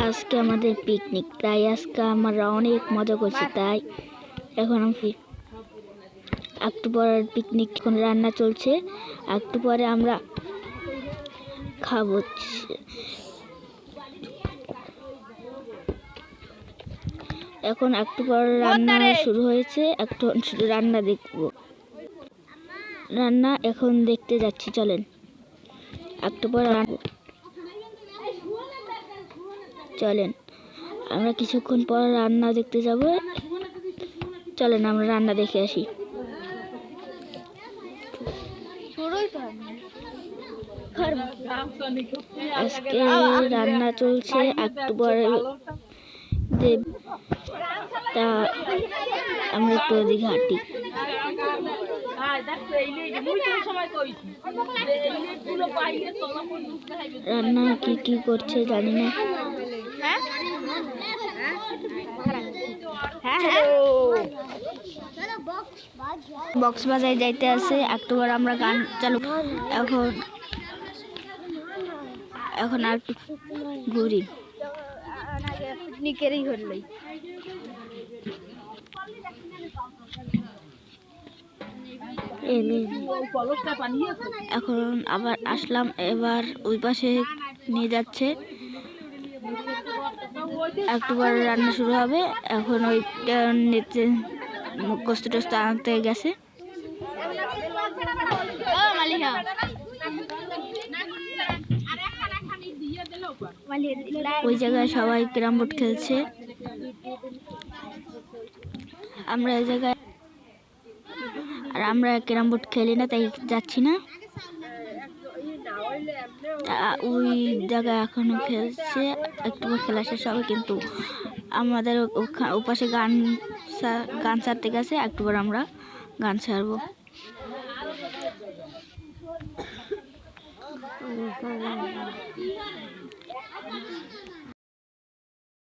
আজকে আমাদের পিকনিক, তাই আজকে আমরা অনেক মজা করছি। তাই এখন আমি একটু পরে পিকনিক এখন রান্না চলছে, একটু পরে আমরা খাবো। এখন একটু পর রান্না শুরু হয়েছে, একটু শুধু রান্না দেখবো। রান্না এখন দেখতে যাচ্ছি, চলেন একটু পর চলেন আমরা কিছুক্ষণ পর রান্না দেখতে যাব। চলেন আমরা রান্না দেখে আসি। আজকে রান্না চলছে, একটু পরে তা আমরা একটু ওদিকে হাঁটি। রান্না কি কি করছে জানি না। বক্স বাজায় যাইতে আছে, একটু পর আমরা গান চালু। এখন আর একটু ঘুরি। এখন আবার আসলাম, এবার ওই পাশে নিয়ে যাচ্ছে, একটু পরে রান্না শুরু হবে। এখন ওইটা নিতে গোস্ত টোস্ত আনতে গেছে। ওই জায়গায় সবাই ক্যারাম বোর্ড খেলছে, আমরা এই জায়গায় আর আমরা ক্যারাম বোর্ড খেলি না, তাই যাচ্ছি না। ওই জায়গায় এখনো খেলছে, একটু খেলা শেষ হবে, কিন্তু আমাদের ওপাশে গান ছাড়তে গেছে, একটু পর আমরা গান ছাড়বো।